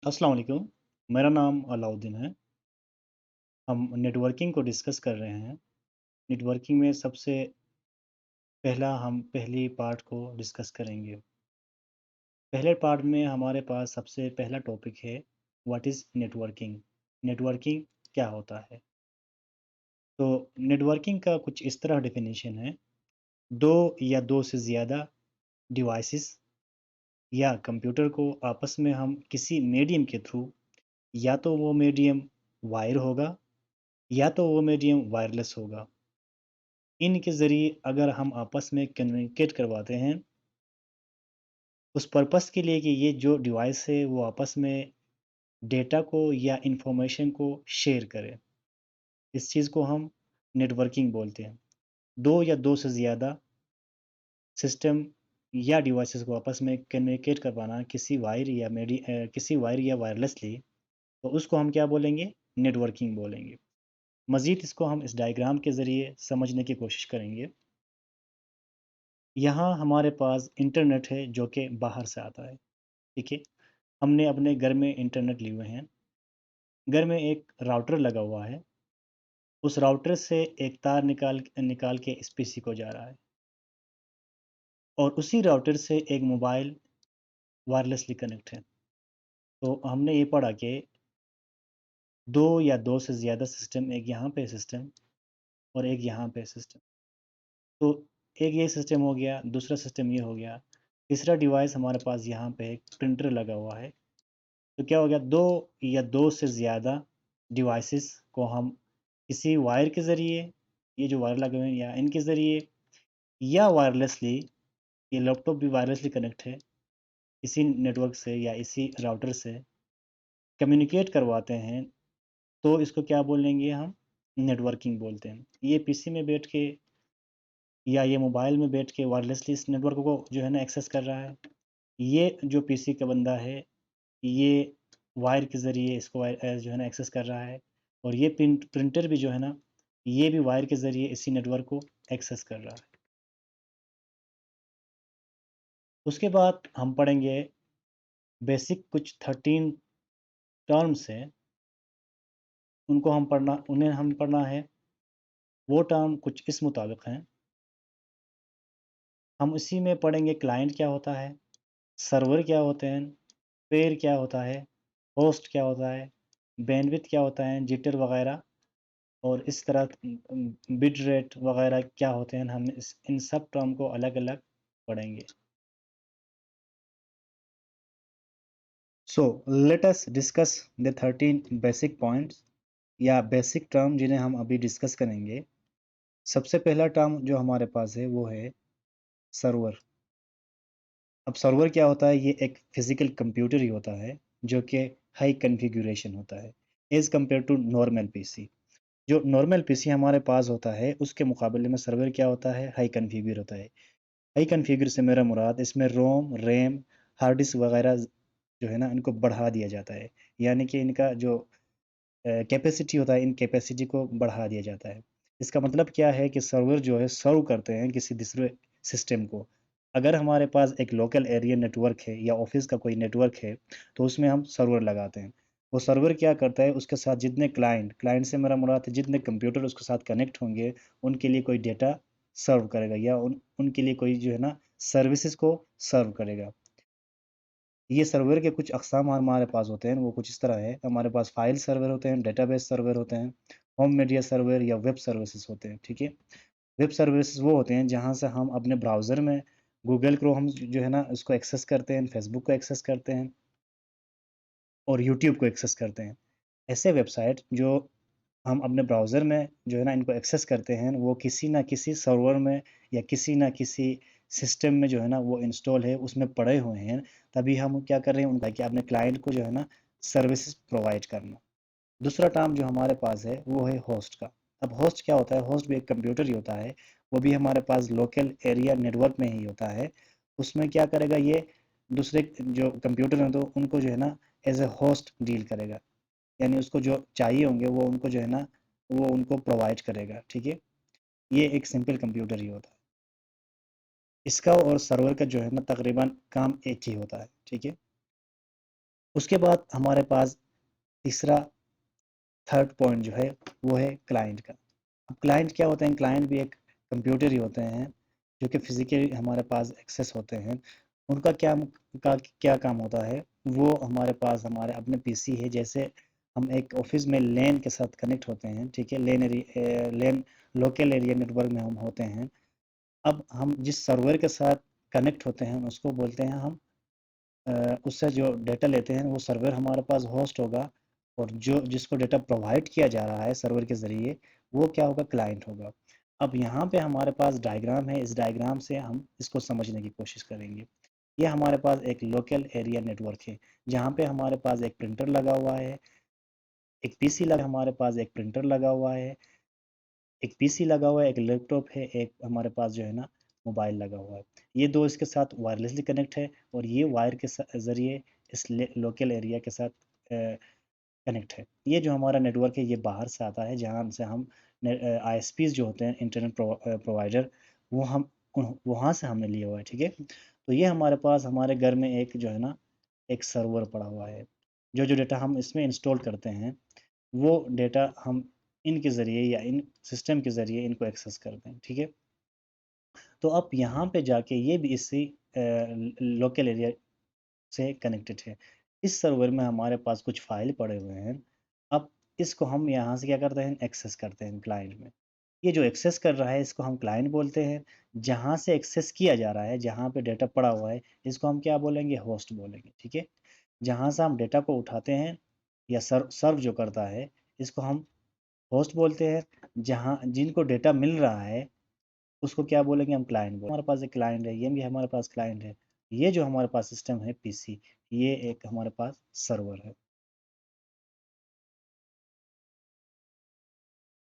अस्सलाम वालेकुम। मेरा नाम अलाउद्दीन है। हम नेटवर्किंग को डिस्कस कर रहे हैं। नेटवर्किंग में सबसे हम पहली पार्ट को डिस्कस करेंगे। पहले पार्ट में हमारे पास सबसे पहला टॉपिक है व्हाट इज़ नेटवर्किंग? नेटवर्किंग क्या होता है? तो नेटवर्किंग का कुछ इस तरह डेफ़िनेशन है, 2 या 2 से ज़्यादा डिवाइसेज़ या कंप्यूटर को आपस में हम किसी मीडियम के थ्रू या तो वो मीडियम वायर होगा या तो वो मीडियम वायरलेस होगा। इनके ज़रिए अगर हम आपस में कम्युनिकेट करवाते हैं, उस पर्पस के लिए कि ये जो डिवाइस है वो आपस में डेटा को या इन्फॉर्मेशन को शेयर करें। इस चीज़ को हम नेटवर्किंग बोलते हैं। 2 या 2 से ज़्यादा सिस्टम या डिवाइसेज़ को आपस में कम्युनिकेट करवाना किसी वायर या वायरलेसली, तो उसको हम क्या बोलेंगे? नेटवर्किंग बोलेंगे। मज़ीद इसको हम इस डायग्राम के ज़रिए समझने की कोशिश करेंगे। यहाँ हमारे पास इंटरनेट है जो कि बाहर से आता है, ठीक है? हमने अपने घर में इंटरनेट लिए हुए हैं। घर में एक राउटर लगा हुआ है, उस राउटर से एक तार निकाल निकाल के इस पीसी को जा रहा है और उसी राउटर से एक मोबाइल वायरलेसली कनेक्ट है। तो हमने ये पढ़ा कि 2 या 2 से ज़्यादा सिस्टम, एक यहाँ पे सिस्टम और एक यहाँ पे सिस्टम। तो एक ये सिस्टम हो गया, दूसरा सिस्टम ये हो गया, तीसरा डिवाइस हमारे पास यहाँ पे एक प्रिंटर लगा हुआ है। तो क्या हो गया, 2 या 2 से ज़्यादा डिवाइसेस को हम किसी वायर के ज़रिए, ये जो वायर लगे हुए हैं या इनके ज़रिए या वायरलेसली, ये लैपटॉप भी वायरलेसली कनेक्ट है, इसी नेटवर्क से या इसी राउटर से कम्युनिकेट करवाते हैं, तो इसको क्या बोलेंगे हम? नेटवर्किंग बोलते हैं। ये पीसी में बैठ के या ये मोबाइल में बैठ के वायरलेसली इस नेटवर्क को जो है ना एक्सेस कर रहा है। ये जो पीसी का बंदा है, ये वायर के ज़रिए इसको जो है ना एक्सेस कर रहा है और ये प्रिंटर भी जो है ना, ये भी वायर के ज़रिए इसी नेटवर्क को एक्सेस कर रहा है। उसके बाद हम पढ़ेंगे बेसिक कुछ 13 टर्म्स हैं, उन्हें हम पढ़ना है। वो टर्म कुछ इस मुताबिक हैं, हम इसी में पढ़ेंगे क्लाइंट क्या होता है, सर्वर क्या होते हैं, पेयर क्या होता है, होस्ट क्या होता है, बैंडविड्थ क्या होता है, जिटर वगैरह और इस तरह बिट रेट वगैरह क्या होते हैं, हम इस इन सब टर्म को अलग-अलग पढ़ेंगे। So let us discuss the 13 basic points या बेसिक टर्म जिन्हें हम अभी डिस्कस करेंगे। सबसे पहला टर्म जो हमारे पास है वो है सर्वर। अब सर्वर क्या होता है? ये एक फिज़िकल कंप्यूटर ही होता है जो कि हाई कॉन्फ़िगरेशन होता है as compare to normal PC. जो नॉर्मल पीसी हमारे पास होता है उसके मुकाबले में सर्वर क्या होता है? हाई कॉन्फ़िगर होता है। हाई कॉन्फ़िगर से मेरा मुराद इसमें रोम, रैम, हार्ड डिस्क वगैरह जो है ना इनको बढ़ा दिया जाता है। यानी कि इनका जो कैपेसिटी होता है, इन कैपेसिटी को बढ़ा दिया जाता है। इसका मतलब क्या है कि सर्वर जो है सर्व करते हैं किसी दूसरे सिस्टम को। अगर हमारे पास एक लोकल एरिया नेटवर्क है या ऑफ़िस का कोई नेटवर्क है, तो उसमें हम सर्वर लगाते हैं। वो सर्वर क्या करता है, उसके साथ जितने क्लाइंट से मेरा मुराद है जितने कंप्यूटर उसके साथ कनेक्ट होंगे, उनके लिए कोई डेटा सर्व करेगा या उनके लिए कोई जो है ना सर्विसेज़ को सर्व करेगा। ये सर्वर के कुछ अक़साम हमारे पास होते हैं, वो कुछ इस तरह है। हमारे पास फ़ाइल सर्वर होते हैं, डेटाबेस सर्वर होते हैं, होम मीडिया सर्वर या वेब सर्विसेज़ होते हैं, ठीक है? वेब सर्विसेज़ वो होते हैं जहाँ से हम अपने ब्राउज़र में गूगल क्रोम जो है ना उसको एक्सेस करते हैं, फेसबुक को एक्सेस करते हैं और यूट्यूब को एक्सेस करते हैं। ऐसे वेबसाइट जो हम अपने ब्राउज़र में जो है ना इनको एक्सेस करते हैं, वो किसी न किसी सर्वर में या किसी न किसी सिस्टम में जो है ना वो इंस्टॉल है, उसमें पड़े हुए हैं। तभी हम क्या कर रहे हैं उनका कि अपने क्लाइंट को जो है ना सर्विसेज़ प्रोवाइड करना। दूसरा टर्म जो हमारे पास है वो है होस्ट का। अब होस्ट क्या होता है? होस्ट भी एक कंप्यूटर ही होता है, वो भी हमारे पास लोकल एरिया नेटवर्क में ही होता है। उसमें क्या करेगा ये दूसरे जो कंप्यूटर हैं तो उनको जो है ना एज़ अ होस्ट डील करेगा। यानी उसको जो चाहिए होंगे वो उनको जो है ना, वो उनको प्रोवाइड करेगा, ठीक है? ये एक सिंपल कंप्यूटर ही होता है। इसका और सर्वर का जो है ना तकरीबन काम एक ही होता है, ठीक है? उसके बाद हमारे पास तीसरा थर्ड पॉइंट जो है वो है क्लाइंट का। अब क्लाइंट क्या होते हैं? क्लाइंट भी एक कंप्यूटर ही होते हैं जो कि फिजिकली हमारे पास एक्सेस होते हैं। उनका क्या काम होता है? वो हमारे पास हमारे अपने पीसी है, जैसे हम एक ऑफिस में लैन के साथ कनेक्ट होते हैं, ठीक है, लैन लोकल एरिया नेटवर्क में हम होते हैं। अब हम जिस सर्वर के साथ कनेक्ट होते हैं उसको बोलते हैं हम उससे जो डेटा लेते हैं वो सर्वर हमारे पास होस्ट होगा, और जो जिसको डेटा प्रोवाइड किया जा रहा है सर्वर के ज़रिए वो क्या होगा? क्लाइंट होगा। अब यहाँ पे हमारे पास डायग्राम है, इस डायग्राम से हम इसको समझने की कोशिश करेंगे। ये हमारे पास एक लोकल एरिया नेटवर्क है, जहाँ पे हमारे पास एक प्रिंटर लगा हुआ है, एक पीसी लगा हमारे पास एक प्रिंटर लगा हुआ है, एक पीसी लगा हुआ है, एक लैपटॉप है, एक हमारे पास जो है ना मोबाइल लगा हुआ है। ये 2 इसके साथ वायरलेसली कनेक्ट है, और ये वायर के ज़रिए इस लोकल एरिया के साथ कनेक्ट है। ये जो हमारा नेटवर्क है ये बाहर से आता है, जहाँ से हम आईएसपीज़ जो होते हैं, इंटरनेट प्रोवाइडर, वो हम वहाँ से हमने लिया हुआ है, ठीक है। तो ये हमारे पास हमारे घर में एक जो है ना एक सर्वर पड़ा हुआ है। जो डेटा हम इसमें इंस्टॉल करते हैं वो डेटा हम इनके ज़रिए या इन सिस्टम के ज़रिए इनको एक्सेस करते हैं, ठीक है? तो अब यहाँ पे जाके ये भी इसी लोकल एरिया से कनेक्टेड है। इस सर्वर में हमारे पास कुछ फ़ाइल पड़े हुए हैं। अब इसको हम यहाँ से क्या करते हैं? एक्सेस करते हैं क्लाइंट में। ये जो एक्सेस कर रहा है इसको हम क्लाइंट बोलते हैं। जहाँ से एक्सेस किया जा रहा है, जहाँ पे डेटा पड़ा हुआ है, इसको हम क्या बोलेंगे? होस्ट बोलेंगे, ठीक है? जहाँ से हम डेटा को उठाते हैं या सर्व जो करता है, इसको हम होस्ट बोलते हैं। जहाँ जिनको डेटा मिल रहा है उसको क्या बोलेंगे? हम क्लाइंट बोलेंगे। हमारे पास एक क्लाइंट है, ये भी हमारे पास क्लाइंट है। ये जो हमारे पास सिस्टम है पीसी, ये एक हमारे पास सर्वर है।